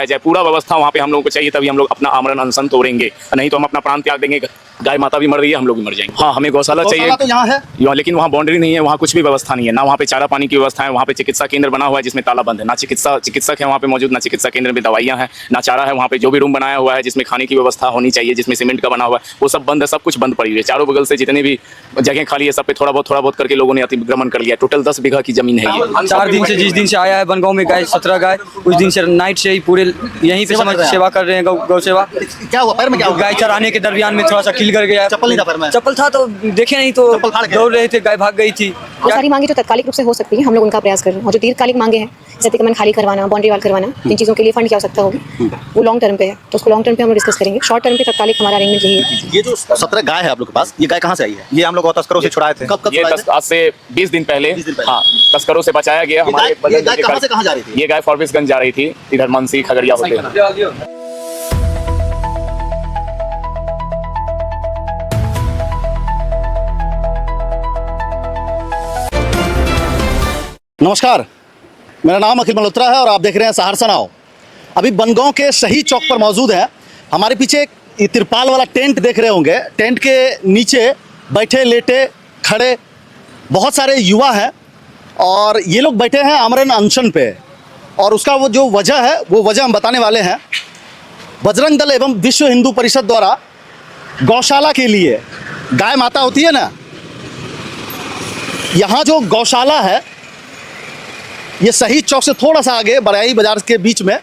जाए, पूरा व्यवस्था वहाँ पे हम लोगों को चाहिए, तभी हम लोग अपना आमरण अनशन तोड़ेंगे, नहीं तो हम अपना प्राण त्याग देंगे। गाय माता भी मर रही है, हम लोग भी मर जाएंगे। हाँ, हमें गौशाला चाहिए तो यहाँ है, लेकिन वहाँ बाउंड्री नहीं है, वहाँ कुछ भी व्यवस्था नहीं है, ना वहाँ पे चारा पानी की व्यवस्था है, वहाँ पे चिकित्सा केंद्र बना हुआ है जिसमें ताला बंद है, ना चिकित्सक है वहाँ पे मौजूद, ना चिकित्सा केंद्र में दवाइयाँ हैं, ना चारा है। वहाँ पे जो भी रूम बनाया हुआ है जिसमें खाने की व्यवस्था होनी चाहिए, जिसमें सीमेंट का बना हुआ है, वो सब बंद है, सब कुछ बंद पड़ी हुई है। चारों बगल से जितने भी जगह खाली है, सब पे थोड़ा बहुत करके लोगों ने अतिक्रमण कर लिया। टोटल 10 बीघा की जमीन है ये। 4 दिन से, जिस दिन से आया है बनगांव में गाय 17 गाय, उस दिन से नाइट से ही पूरे यहीं पे सेवा कर रहे हैं, गौ सेवा। क्या हुआ पैर में? क्या हुआ? गाय चराने के दरमियान में थोड़ा सा खिल कर गया। चप्पल नहीं था पैर में? चप्पल था तो देखे नहीं, तो दौड़ रहे थे, गाय भाग गई थी। वो सारी मांगे जो तत्कालिक रूप से हो सकती है, हम लोग उनका प्रयास कर रहे हैं, और जो दीर्घकालिक मांगे हैं, जैसे अतिक्रमण खाली करवाना, बाउंड्री वाल करवाना, इन चीज़ों के लिए फंड की आवश्यकता होगी, वो लॉन्ग टर्म पे है, तो उसको लॉन्ग टर्म पे हम लोग डिस्कस करेंगे। शॉर्ट टर्म पे तत्कालिक हमारा अरेंजमेंट यही है। ये जो 17 गाय है आप लोग के पास, ये गाय कहाँ से आई है? ये हम लोग तस्करों से छुड़ाए थे। कब ये आज से 20 दिन पहले हाँ, तस्करों से बचाया गया। हमारे ये गाय कहाँ से कहाँ जा रही थी? ये गाय फॉरबिसगंज जा रही थी, इधर मनसी खगड़िया होते हुए। नमस्कार, मेरा नाम अखिल मल्होत्रा है और आप देख रहे हैं सहरसा नाउ। अभी बनगांव के शहीद चौक पर मौजूद है। हमारे पीछे एक तिरपाल वाला टेंट देख रहे होंगे। टेंट के नीचे बैठे लेटे खड़े बहुत सारे युवा हैं और ये लोग बैठे हैं आमरण अनशन पे, और उसका वो जो वजह है वो वजह हम बताने वाले हैं। बजरंग दल एवं विश्व हिंदू परिषद द्वारा गौशाला के लिए, गाय माता होती है ना, यहाँ जो गौशाला है ये शहीद चौक से थोड़ा सा आगे बड़ाई बाजार के बीच में,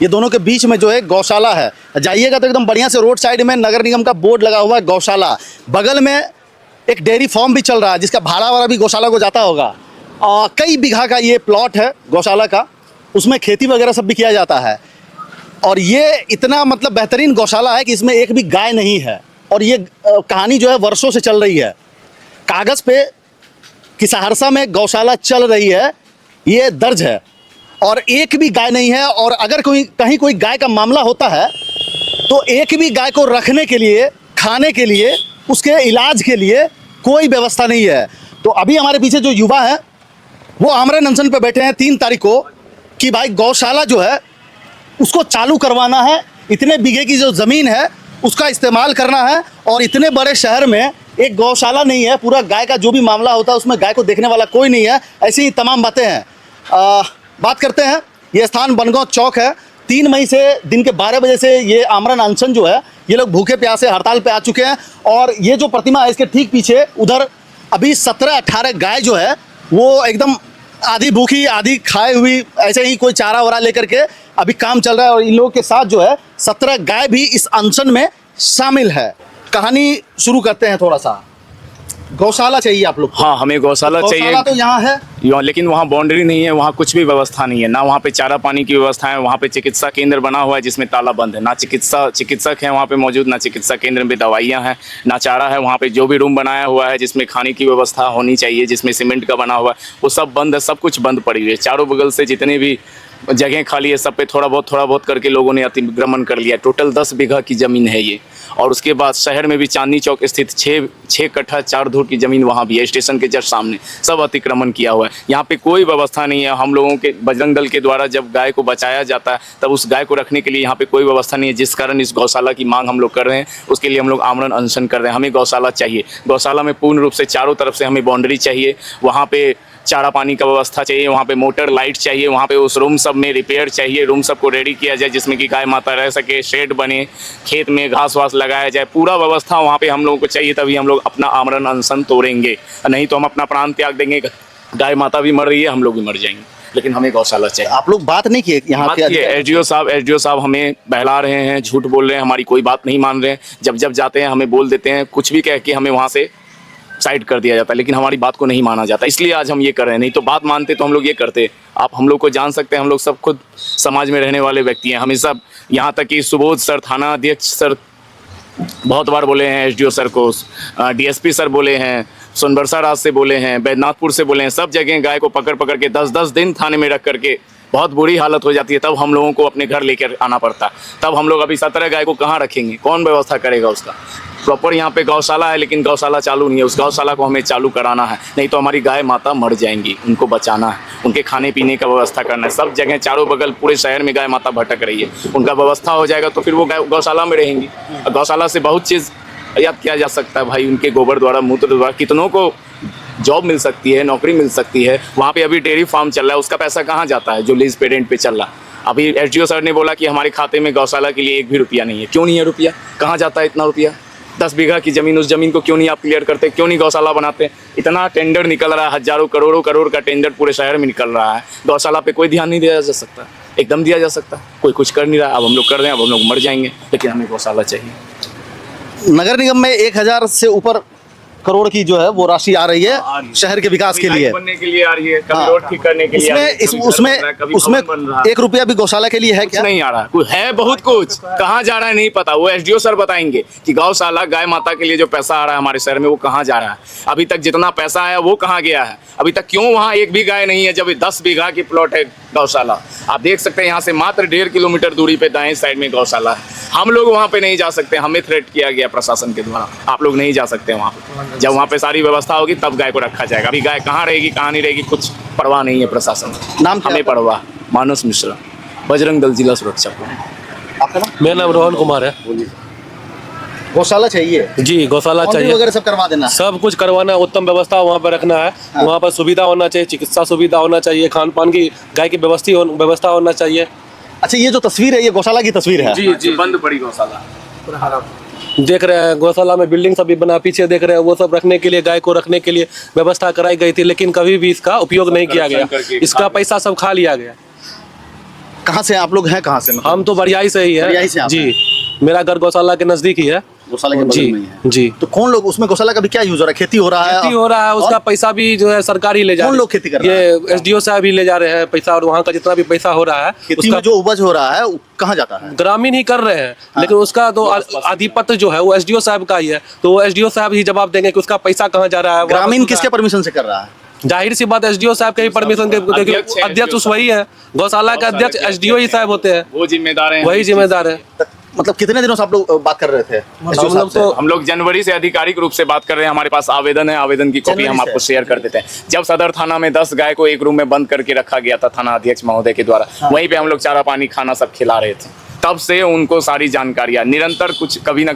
ये दोनों के बीच में जो है गौशाला है। जाइएगा तो एकदम बढ़िया से रोड साइड में नगर निगम का बोर्ड लगा हुआ है गौशाला। बगल में एक डेयरी फार्म भी चल रहा है जिसका भाड़ा वाला भी गौशाला को जाता होगा। कई बीघा का ये प्लॉट है गौशाला का, उसमें खेती वगैरह सब भी किया जाता है। और ये इतना मतलब बेहतरीन गौशाला है कि इसमें एक भी गाय नहीं है। और ये कहानी जो है वर्षों से चल रही है। कागज़ पे कि सहरसा में गौशाला चल रही है ये दर्ज है, और एक भी गाय नहीं है। और अगर कहीं कोई गाय का मामला होता है तो एक भी गाय को रखने के लिए, खाने के लिए, उसके इलाज के लिए कोई व्यवस्था नहीं है। तो अभी हमारे पीछे जो युवा हैं वो आमरण अनशन पे बैठे हैं 3 तारीख को, कि भाई गौशाला जो है उसको चालू करवाना है। इतने बीघे की जो ज़मीन है उसका इस्तेमाल करना है, और इतने बड़े शहर में एक गौशाला नहीं है। पूरा गाय का जो भी मामला होता है उसमें गाय को देखने वाला कोई नहीं है। ऐसी ही तमाम बातें हैं। बात करते हैं, ये स्थान बनगांव चौक है। 3 मई से दिन के 12 बजे से ये आमरण अनशन जो है, ये लोग भूखे प्यासे हड़ताल पे आ चुके हैं। और ये जो प्रतिमा है इसके ठीक पीछे उधर अभी 17-18 गाय जो है वो एकदम आधी भूखी आधी खाए हुई, ऐसे ही कोई चारा वारा लेकर के अभी काम चल रहा है। और इन लोगों के साथ जो है 17 गाय भी इस अनशन में शामिल है। कहानी शुरू करते हैं थोड़ा सा। गौशाला चाहिए आप लोग? हाँ, हमें गौशाला चाहिए तो यहाँ है, लेकिन वहाँ बाउंड्री नहीं है, वहाँ कुछ भी व्यवस्था नहीं है, ना वहाँ पे चारा पानी की व्यवस्था है, वहाँ पे चिकित्सा केंद्र बना हुआ है जिसमें ताला बंद है, ना चिकित्सक है वहाँ पे मौजूद, ना चिकित्सा केंद्र में दवाइयाँ हैं, ना चारा है। वहाँ पे जो भी रूम बनाया हुआ है जिसमें खाने की व्यवस्था होनी चाहिए, जिसमें सीमेंट का बना हुआ है, वो सब बंद है, सब कुछ बंद पड़ी हुई है। चारों बगल से जितने भी जगह खाली है, सब पे थोड़ा बहुत करके लोगों ने अतिक्रमण कर लिया। टोटल 10 बीघा की ज़मीन है ये। और उसके बाद शहर में भी चांदनी चौक स्थित 6 कट्ठा 4 धूर की ज़मीन वहाँ भी है, स्टेशन के जस्ट सामने, सब अतिक्रमण किया हुआ है। यहाँ पे कोई व्यवस्था नहीं है। हम लोगों के बजरंग दल के द्वारा जब गाय को बचाया जाता है तब उस गाय को रखने के लिए यहाँ पे कोई व्यवस्था नहीं है, जिस कारण इस गौशाला की मांग हम लोग कर रहे हैं। उसके लिए हम लोग आमरण अनशन कर रहे हैं। हमें गौशाला चाहिए। गौशाला में पूर्ण रूप से चारों तरफ से हमें बाउंड्री चाहिए, वहाँ पे चारा पानी का व्यवस्था चाहिए, वहाँ पे मोटर लाइट चाहिए, वहाँ पे उस रूम सब में रिपेयर चाहिए, रूम सब को रेडी किया जाए जिसमें कि गाय माता रह सके, शेड बने, खेत में घास वास लगाया जाए, पूरा व्यवस्था वहाँ पे हम लोगों को चाहिए, तभी हम लोग अपना आमरण अनशन तोड़ेंगे, नहीं तो हम अपना प्राण त्याग देंगे। गाय माता भी मर रही है, हम लोग भी मर जाएंगे, लेकिन हमें गौशाला चाहिए। आप लोग बात नहीं किए यहाँ के? एसडीओ साहब हमें बहला रहे हैं, झूठ बोल रहे हैं, हमारी कोई बात नहीं मान रहे हैं। जब जाते हैं हमें बोल देते हैं, कुछ भी कह के हमें वहाँ से साइड कर दिया जाता है, लेकिन हमारी बात को नहीं माना जाता। इसलिए आज हम ये कर रहे हैं, नहीं तो बात मानते तो हम लोग ये करते। आप हम लोग को जान सकते हैं, हम लोग सब खुद समाज में रहने वाले व्यक्ति हैं। हमें सब, यहाँ तक कि सुबोध सर, थाना अध्यक्ष सर बहुत बार बोले हैं, एसडीओ सर को, डीएसपी सर बोले हैं, सोनबरसा राज से बोले हैं, बैद्यनाथपुर से बोले हैं, सब जगह गाय को पकड़ के 10-10 दिन थाने में रख करके बहुत बुरी हालत हो जाती है। तब हम लोगों को अपने घर लेकर आना पड़ता है। तब हम लोग अभी 17 गाय को कहाँ रखेंगे? कौन व्यवस्था करेगा उसका? प्रॉपर यहाँ पे गौशाला है, लेकिन गौशाला चालू नहीं है। उस गौशाला को हमें चालू कराना है, नहीं तो हमारी गाय माता मर जाएंगी। उनको बचाना है, उनके खाने पीने का व्यवस्था करना है। सब जगह चारों बगल पूरे शहर में गाय माता भटक रही है, उनका व्यवस्था हो जाएगा तो फिर वो गौशाला में रहेंगी। गौशाला से बहुत चीज़ याद किया जा सकता है भाई, उनके गोबर द्वारा, मूत्र द्वारा कितनों को जॉब मिल सकती है, नौकरी मिल सकती है। वहाँ पे अभी डेयरी फार्म चल रहा है, उसका पैसा कहाँ जाता है जो लीज पे रेंट पे चल रहा है। अभी एसडीओ सर ने बोला कि हमारे खाते में गौशाला के लिए 1 भी रुपया नहीं है। क्यों नहीं है रुपया? कहाँ जाता है इतना रुपया? 10 बीघा की ज़मीन, उस ज़मीन को क्यों नहीं आप क्लियर करते? क्यों नहीं गौशाला बनाते? इतना टेंडर निकल रहा है, हज़ारों करोड़ों करोड़ का टेंडर पूरे शहर में निकल रहा है, गौशाला पे कोई ध्यान नहीं दिया जा सकता, एकदम दिया जा सकता। कोई कुछ कर नहीं रहा। अब हम लोग कर रहे हैं, अब हम लोग मर जाएंगे, लेकिन हमें गौशाला चाहिए। नगर निगम में 1000 से ऊपर करोड़ की जो है वो राशि आ रही है शहर के विकास के लिए, बनने के लिए आ रही है, कभी रोड ठीक करने के लिए आ रही है, कभी उसमें घर बन रहा है, कभी भवन बन रहा है। 1 रुपया भी गौशाला के लिए है कुछ क्या? नहीं आ रहा, कुछ है, बहुत कुछ कहाँ जा रहा है नहीं पता। वो एसडीओ सर बताएंगे कि गौशाला गाय माता के लिए जो पैसा आ रहा है हमारे शहर में वो कहाँ जा रहा है। अभी तक जितना पैसा आया वो कहाँ गया है? अभी तक क्यों वहाँ 1 भी गाय नहीं है जब 10 बीघा की प्लॉट है गौशाला? आप देख सकते हैं यहाँ से मात्र 1.5 किलोमीटर दूरी पे दाएं साइड में गौशाला है। हम लोग वहाँ पे नहीं जा सकते, हमें थ्रेट किया गया प्रशासन के द्वारा, आप लोग नहीं जा सकते वहाँ पे। जब वहाँ पे सारी व्यवस्था होगी तब गाय को रखा जाएगा। अभी गाय कहाँ रहेगी कहाँ नहीं रहेगी कुछ परवाह नहीं है प्रशासन। नाम क्या हमें आपका? परवाह। मानस मिश्रा, बजरंग दल जिला सुरक्षा आपका नाम? मेरा नाम रोहन कुमार है। गौशाला चाहिए जी, गौशाला बाउंड्री चाहिए, वगैरह सब करवा देना। सब कुछ करवाना है, उत्तम व्यवस्था वहाँ पर रखना है। वहाँ पर सुविधा होना चाहिए, चिकित्सा सुविधा होना चाहिए, खान पान की गाय की व्यवस्था होना चाहिए। अच्छा, ये जो तस्वीर है ये गौशाला की तस्वीर है। जी, बंद पड़ी गौशाला। देख रहे हैं गौशाला में बिल्डिंग सब भी बना, पीछे देख रहे हैं वो सब रखने के लिए, गाय को रखने के लिए व्यवस्था कराई गई थी, लेकिन कभी भी इसका उपयोग नहीं किया गया। इसका पैसा सब खा लिया गया। कहाँ से आप लोग हैं? कहाँ से? हम तो बरियाई से ही बरियाई से है आप जी, मेरा घर गौशाला के नजदीक ही है। गौशाला के बगल जी में ही है। जी। तो कौन लोग उसमें गौशाला का भी क्या यूज हो रहा है? खेती हो रहा है? खेती हो रहा है, उसका पैसा भी जो है सरकारी ले जा कौन रहे हैं। लोग खेती कर रहा ये एसडीओ साहब भी ले जा रहे हैं पैसा, और वहाँ का जितना भी पैसा हो रहा है खेती में जो उपज हो रहा है वो कहाँ जाता है? ग्रामीण ही कर रहे हैं, लेकिन उसका तो आधिपत्य जो है वो एसडीओ साहब का ही है। तो वो एसडीओ साहब ही जवाब देंगे कि उसका पैसा कहाँ जा रहा है। ग्रामीण किसके परमिशन से कर रहा है? जाहिर सी बात एसडीओ साहब के ही परमिशन के, अध्यक्ष उस वही है, गौशाला के अध्यक्ष एसडीओ ही साहब होते हैं, वो जिम्मेदार हैं, वही जिम्मेदार है। मतलब कितने दिनों से आप लोग बात कर रहे थे? हम लोग जनवरी से आधिकारिक रूप से बात कर रहे हैं। हमारे पास आवेदन है, आवेदन की कॉपी हम आपको शेयर कर देते हैं। जब सदर थाना में 10 गाय को एक रूम में बंद करके रखा गया था थाना अध्यक्ष महोदय के द्वारा, वहीं पे हम लोग चारा पानी खाना सब खिला रहे थे। तब से उनको सारी जानकारियां निरंतर कुछ कभी ना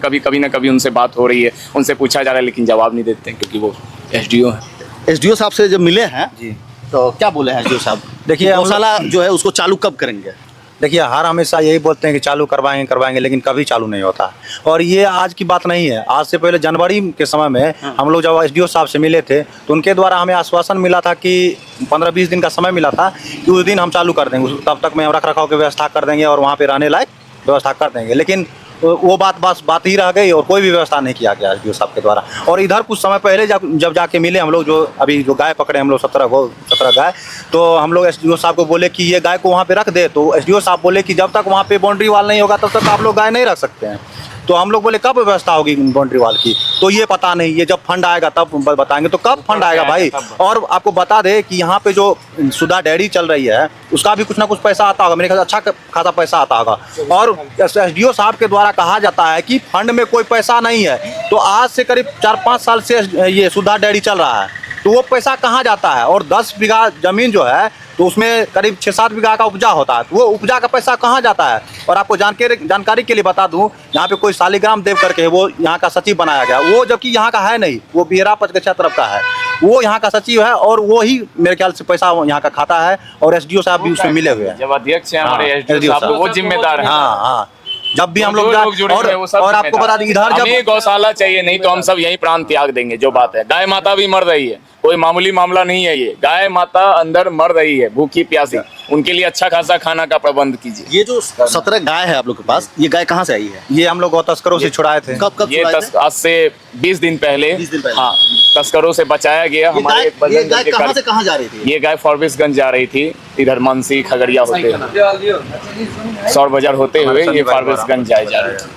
कभी उनसे बात हो रही है, उनसे पूछा जा रहा है, लेकिन जवाब नहीं देते हैं क्योंकि वो एसडीओ है। एसडीओ साहब से जब मिले हैं जी, तो क्या बोले हैं एसडीओ साहब? देखिए, हम गौशाला जो है उसको चालू कब करेंगे? देखिए हर हमेशा यही बोलते हैं कि चालू करवाएंगे, लेकिन कभी चालू नहीं होता। और ये आज की बात नहीं है, आज से पहले जनवरी के समय में हम लोग जब एसडीओ साहब से मिले थे तो उनके द्वारा हमें आश्वासन मिला था कि 15-20 दिन का समय मिला था कि उस दिन हम चालू कर देंगे, तब तक में हम रख रखाव की व्यवस्था कर देंगे और वहाँ पर रहने लायक व्यवस्था कर देंगे। लेकिन वो बात ही रह गई और कोई भी व्यवस्था नहीं किया गया एसडीओ साहब के द्वारा। और इधर कुछ समय पहले जब जाके मिले हम लोग, जो अभी जो गाय पकड़े हम लोग 17 गाय, तो हम लोग एसडीओ साहब को बोले कि ये गाय को वहाँ पे रख दे। तो एसडीओ साहब बोले कि जब तक वहाँ पे बाउंड्री वाल नहीं होगा तब तक आप लोग गाय नहीं रख सकते हैं। तो हम लोग बोले कब व्यवस्था होगी बाउंड्री वाल की? तो ये पता नहीं, ये जब फंड आएगा तब बताएंगे। तो कब फंड आएगा भाई? और आपको बता दे कि यहाँ पे जो सुधा डेयरी चल रही है उसका भी कुछ ना कुछ पैसा आता होगा, मेरे ख्याल से अच्छा खासा पैसा आता होगा। और एसडीओ साहब के द्वारा कहा जाता है कि फंड में कोई पैसा नहीं है। तो आज से करीब 4-5 साल से ये सुधा डेयरी चल रहा है, तो वो पैसा कहाँ जाता है? और 10 बीघा जमीन जो है तो उसमें करीब 6-7 बीघा का उपजा होता है, तो वो उपजा का पैसा कहाँ जाता है? और आपको जानकारी के लिए बता दूं, यहाँ पे कोई शालिग्राम देव करके है, वो यहाँ का सचिव बनाया गया, वो जबकि यहाँ का है नहीं, वो बिहरा पचगछा तरफ का है, वो यहाँ का सचिव है और वो ही मेरे ख्याल से पैसा यहाँ का खाता है। और एसडीओ साहब भी उसमें मिले हुए हैं। जब अध्यक्ष है हमारे हाँ, एसडीओ साहब, वो जिम्मेदार है। हाँ, जब भी हम लोग और आपको बता दें इधर जब हमें गौशाला चाहिए, नहीं तो हम सब यही प्राण त्याग देंगे। जो बात है, गाय माता भी मर रही है, कोई मामूली मामला नहीं है ये। गाय माता अंदर मर रही है भूखी प्यासी, उनके लिए अच्छा खासा खाना का प्रबंध कीजिए। ये जो 17 गाय है आप लोग के पास, ये गाय कहाँ से आई है? ये हम लोग तस्करों से छुड़ाए थे। कब ये छुड़ाए थे? आज से 20 दिन पहले 20 दिन पहले। हाँ, तस्करों से बचाया गया। ये हमारे गाय कहाँ से कहाँ जा रही थी? ये गाय फॉरबिसगंज जा रही थी, इधर मानसी खगड़िया होते हुए, सौर बाजार होते हुए ये फॉरबिसगंज जा रही थी।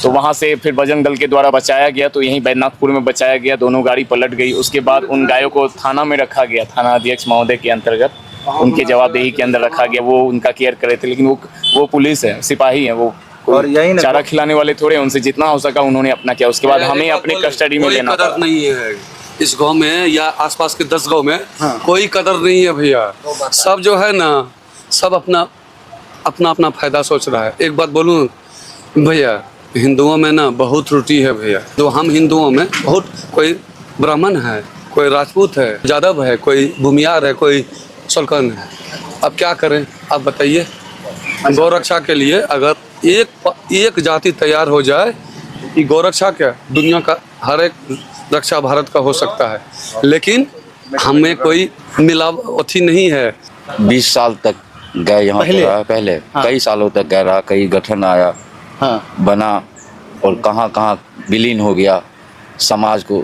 तो वहाँ से फिर बजरंग दल के द्वारा बचाया गया, तो यहीं बैजनाथपुर में बचाया गया। दोनों गाड़ी पलट गई। उसके बाद उन गायों को थाना में रखा गया, थाना अध्यक्ष महोदय के अंतर्गत उनके जवाबदेही के अंदर रखा गया। वो उनका केयर कर रहे थे, लेकिन वो पुलिस है, सिपाही है, वो और यही ना- चारा खिलाने वाले थोड़े, उनसे जितना हो सका उन्होंने अपना किया, उसके बाद हमें अपने कस्टडी में कोई लेना कदर पड़ा। नहीं है इस गांव में या आसपास के 10 गांव में कोई कदर नहीं है भैया। सब जो है ना, सब अपना अपना अपना फायदा सोच रहा है। एक बात बोलूं भैया, हिंदुओं में ना बहुत त्रुटि है भैया। तो हम हिंदुओं में बहुत, कोई ब्राह्मण है, कोई राजपूत है, यादव है, कोई भूमियार है, कोई सलकन है। अब क्या करें आप बताइए। गौ रक्षा के लिए अगर एक जाति तैयार हो जाए कि गौ रक्षा क्या, दुनिया का हर एक रक्षा भारत का हो सकता है, लेकिन हमें कोई मिलावटी नहीं है। 20 साल तक गए यहाँ पे रहा पहले। कई सालों तक गए रहा, कई गठन आया, बना, और कहाँ कहाँ विलीन हो गया। समाज को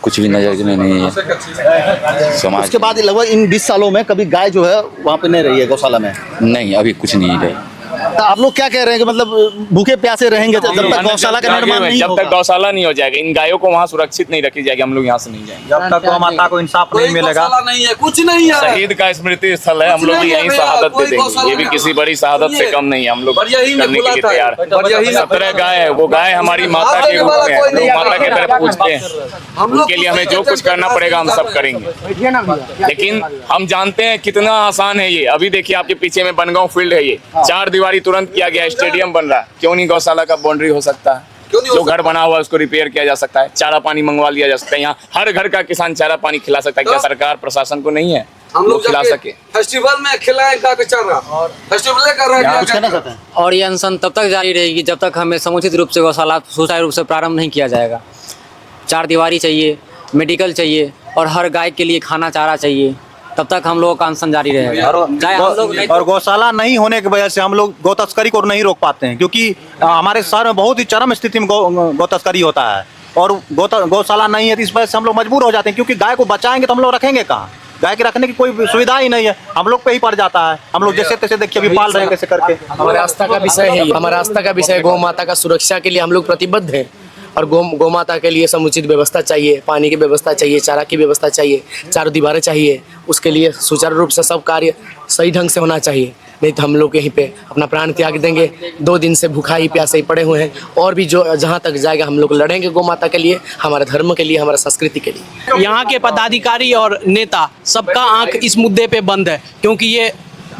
कुछ भी नजर में नहीं है। समाज उसके बाद लगभग इन 20 सालों में कभी गाय जो है वहाँ पे नहीं रही है गौशाला में। नहीं, अभी कुछ नहीं रहे। तो आप लोग क्या कह रहे हैं कि मतलब भूखे प्यासे रहेंगे जब तक गौशाला का निर्माण नहीं जब होगा? तक गौशाला नहीं हो जाएगा, इन गायों को वहाँ सुरक्षित नहीं रखी जाएगी, हम लोग यहाँ से नहीं जाएंगे। जब तक गौ माता को इंसाफ नहीं मिलेगा। गौशाला नहीं है, कुछ नहीं है। शहीद का स्मृति स्थल है, हम लोग भी यहीं शहादत दे देंगे। ये भी किसी बड़ी शहादत से कम नहीं है, हम लोग करने के लिए तैयार हैं। 17 गाय है, वो गाय हमारी माता के रूप में है, लोग माता की तरह पूजते हैं। उनके लिए हमें जो कुछ करना पड़ेगा हम सब करेंगे, लेकिन हम जानते हैं कितना आसान है ये। अभी देखिए आपके पीछे में बनगांव फील्ड है, ये 4 दीवारी तुरंत किया गया, स्टेडियम बन रहा है। क्यों नहीं गौशाला का बाउंड्री हो सकता है? जो घर बना हुआ है उसको रिपेयर किया जा सकता है, चारा पानी मंगवा लिया जा सकता है। यहाँ हर घर का किसान चारा पानी खिला सकता है। क्या सरकार प्रशासन को नहीं है हम वो लोग खिला जाके सके? फेस्टिवल में खिलाएं का चारा, फेस्टिवल कर रहे कुछ कहना चाहते हैं? और ये अनशन तब तक जारी रहेगी जब तक हमें समुचित रूप से गौशाला सुचारू रूप से प्रारंभ नहीं किया जाएगा। 4 दीवारी चाहिए, मेडिकल चाहिए, और हर गाय के लिए खाना चारा चाहिए। तब तक हम लोगों का अनशन जारी रहेगा। चाहे हम लोग नहीं- और गौशाला नहीं होने की वजह से हम लोग गौ तस्करी को नहीं रोक पाते हैं, क्योंकि हमारे शहर में बहुत ही चरम स्थिति में गौ तस्करी होता है। और गौशाला नहीं है तो इस वजह से हम लोग मजबूर हो जाते हैं, क्योंकि गाय को बचाएंगे तो हम लोग रखेंगे कहाँ? गाय के रखने की कोई सुविधा ही नहीं है, हम लोग पे ही पड़ जाता है। हम लोग जैसे तैसे देखिए अभी पाल रहे हैं कैसे करके। हमारे आस्था का विषय है ये। हमारा आस्था का विषय गौ माता का सुरक्षा के लिए हम लोग प्रतिबद्ध हैं, और गौ माता के लिए समुचित व्यवस्था चाहिए, पानी की व्यवस्था चाहिए, चारा की व्यवस्था चाहिए, 4 दीवारें चाहिए। उसके लिए सुचारू रूप से सब कार्य सही ढंग से होना चाहिए, नहीं तो हम लोग यहीं पे अपना प्राण त्याग देंगे। 2 दिन से भूखा ही प्यासे ही पड़े हुए हैं, और भी जो जहाँ तक जाएगा हम लोग लड़ेंगे गौ माता के लिए, हमारे धर्म के लिए, हमारा संस्कृति के लिए। यहाँ के पदाधिकारी और नेता सबका आंख इस मुद्दे पे बंद है, क्योंकि ये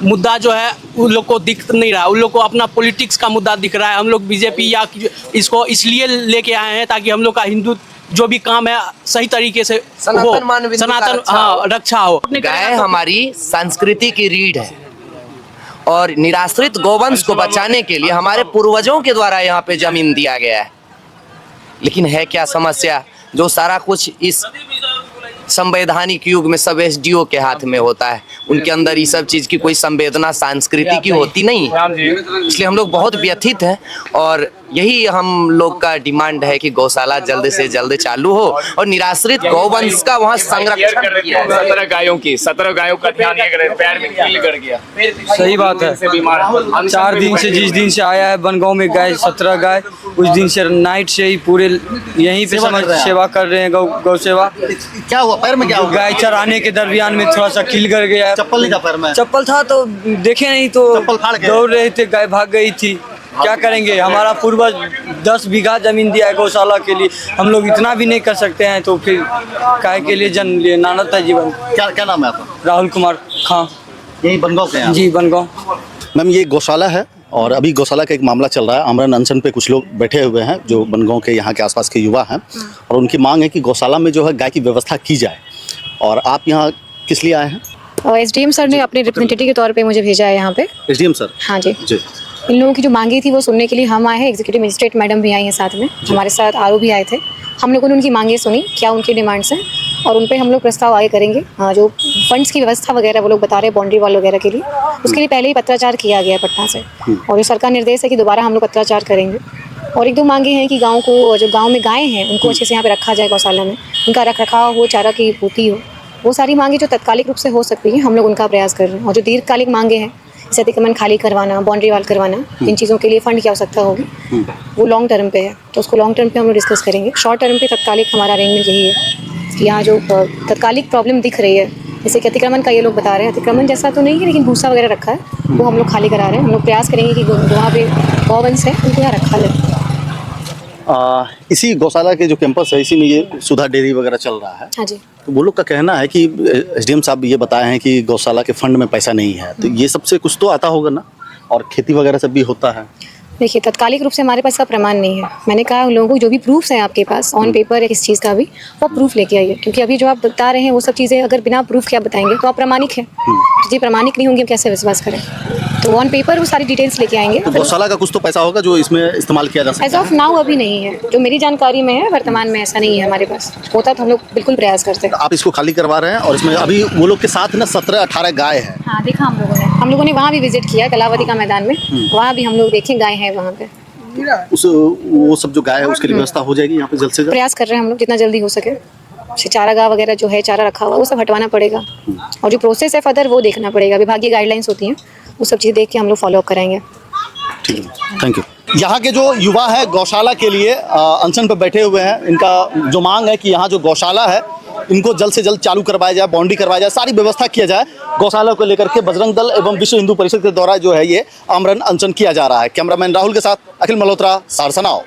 मुद्दा जो है उन लोग को दिख नहीं रहा। उन लोग को अपना पॉलिटिक्स का मुद्दा दिख रहा है। हम लोग बीजेपी या इसको इसलिए लेके आए हैं ताकि हम लोग का हिंदू जो भी काम है सही तरीके से हो, सनातन रक्षा हो। गाय हमारी संस्कृति की रीढ़ है, और निराश्रित गौवंश को बचाने के लिए हमारे पूर्वजों के द्वारा यहाँ पे जमीन दिया गया है। लेकिन है क्या समस्या, जो सारा कुछ इस संवैधानिक युग में सब एसडीओ के हाथ में होता है। उनके अंदर ये सब चीज़ की कोई संवेदना संस्कृति की होती नहीं है। इसलिए हम लोग बहुत व्यथित हैं, और यही हम लोग का डिमांड है कि गौशाला जल्द से जल्द चालू हो और निराश्रित गौवंश का वहाँ संरक्षण किया जाए। 17 गायों की 17 गायों का ध्यान ये करे, पैर में कील कर गया। सही बात है। 4 दिन से, जिस दिन से आया है बनगांव में गाय 17 गाय, उस दिन से नाइट से ही पूरे यहीं पे सेवा कर रहे हैं, गौ सेवा। क्या हुआ पैर में? क्या हुआ? गाय चराने के दरमियान में थोड़ा सा कील कर गया। चप्पल नहीं था पैर में? चप्पल था तो देखे नहीं, तो चप्पल फाड़ गया। दौड़ रहे थे, गाय भाग गई थी। क्या करेंगे, हमारा पूर्वज 10 बीघा जमीन दिया है गौशाला के लिए, हम लोग इतना भी नहीं कर सकते हैं, तो फिर काय के लिए जन्म लिए, नानता जीवन। क्या नाम है आपका? राहुल कुमार खां। यही बनगांव के हैं? जी, बनगांव। मैम ये गौशाला है, और अभी गौशाला का एक मामला चल रहा है। आमरण अनशन पे कुछ लोग बैठे हुए हैं जो बनगांव के यहाँ के आसपास के युवा हैं, और उनकी मांग है कि गौशाला में जो है गाय की व्यवस्था की जाए। और आप यहाँ किस लिए आए हैं? और एसडीएम सर ने अपने रिप्रेजेंटेटिव के तौर पे मुझे भेजा है यहाँ पे। SDM sir? हाँ जी। जी। इन लोगों की जो मांगी थी वो सुनने के लिए हम आए हैं। एग्जीक्यूटिव मजिस्ट्रेट मैडम भी आई हैं साथ में, हमारे साथ आरओ भी आए थे। हम लोगों ने उनकी मांगे सुनी, क्या उनकी डिमांड्स हैं, और उन पर हम लोग प्रस्ताव आगे करेंगे। जो फंड्स की व्यवस्था वगैरह वो लोग बता रहे हैं बाउंड्री वॉल वगैरह के लिए, उसके लिए पहले ही पत्राचार किया गया है पटना से, और जो सरकार निर्देश है कि दोबारा हम लोग पत्राचार करेंगे। और 1-2 मांगे हैं कि गाँव को, जो गाँव में गायें हैं उनको अच्छे से यहाँ पे रखा जाए, गौशाला में उनका रख रखाव हो, चारा की पूर्ति हो। वो सारी मांगे जो तत्कालिक रूप से हो सकती है, हम लोग उनका प्रयास कर रहे हैं। और जो दीर्घकालिक मांगे हैं, जैसे अतिक्रमण खाली करवाना, बाउंड्री वॉल करवाना, इन चीज़ों के लिए फंड की आवश्यकता होगी, वो लॉन्ग टर्म पे है, तो उसको लॉन्ग टर्म पे हम लोग डिस्कस करेंगे। शॉर्ट टर्म पे तत्कालिक हमारा अरेंजमेंट यही है कि यहाँ जो तत्कालिक प्रॉब्लम दिख रही है, जैसे कि अतिक्रमण का ये लोग बता रहे हैं, अतिक्रमण जैसा तो नहीं है लेकिन भूसा वगैरह रखा है, वो हम लोग खाली करा रहे हैं। हम लोग प्रयास करेंगे कि वहाँ पे गौवंश है उनको यहाँ रखा जाए। इसी गौशाला के जो कैंपस है इसी में ये सुधा डेयरी वगैरह चल रहा है। हाँ जी। तो वो लोग का कहना है कि एसडीएम साहब ये बताए हैं कि गौशाला के फंड में पैसा नहीं है, तो ये सबसे कुछ तो आता होगा ना, और खेती वगैरह सब भी होता है। देखिए तात्कालिक रूप से हमारे पास का प्रमाण नहीं है। मैंने कहा उन लोगों को जो भी प्रूफ्स हैं आपके पास ऑन पेपर या किस चीज़ का भी, वो प्रूफ लेके आइए, क्योंकि अभी जो आप बता रहे हैं वो सब चीज़ें अगर बिना प्रूफ के आप बताएंगे तो आप प्रामाणिक हैं। जी प्रमाणिक नहीं होंगे हम कैसे विश्वास करें? तो ऑन पेपर वो सारी डिटेल्स लेके आएंगे। तो गौशाला का कुछ तो पैसा होगा जो इसमें इस्तेमाल किया जा सकता है। एज ऑफ नाउ अभी नहीं है, जो मेरी जानकारी में है वर्तमान में ऐसा नहीं है हमारे पास। होता तो हम लोग बिल्कुल प्रयास करते हैं। आप इसको खाली करवा रहे हैं और इसमें अभी वो लोग के साथ ना 17-18 गाय है। हाँ देखा हम लोगों ने वहाँ भी विजिट किया कलावती का मैदान में, वहाँ भी हम लोग देखे गाय हैं वहाँ पे। वो सब जो गाय है उसकी व्यवस्था हो जाएगी यहाँ पे जल्द से जल्द। प्रयास कर रहे हैं हम लोग जितना जल्दी हो सके। चारागाह वगैरह जो है चारा रखा हुआ वो सब हटवाना पड़ेगा, और जो प्रोसेस है फर्दर वो देखना पड़ेगा। विभागीय गाइडलाइंस होती हैं वो सब चीज़ देख के हम लोग फॉलो अप कराएंगे। ठीक है, थैंक यू। यहाँ के जो युवा है गौशाला के लिए अनशन पर बैठे हुए हैं। इनका जो मांग है कि यहाँ जो गौशाला है इनको जल्द से जल्द चालू करवाया जाए, बाउंड्री करवाया जाए, सारी व्यवस्था किया जाए। गौशाला को लेकर के बजरंग दल एवं विश्व हिंदू परिषद के द्वारा जो है ये आमरण अनशन किया जा रहा है। कैमरामैन राहुल के साथ अखिल मल्होत्रा, सहरसा नाउ।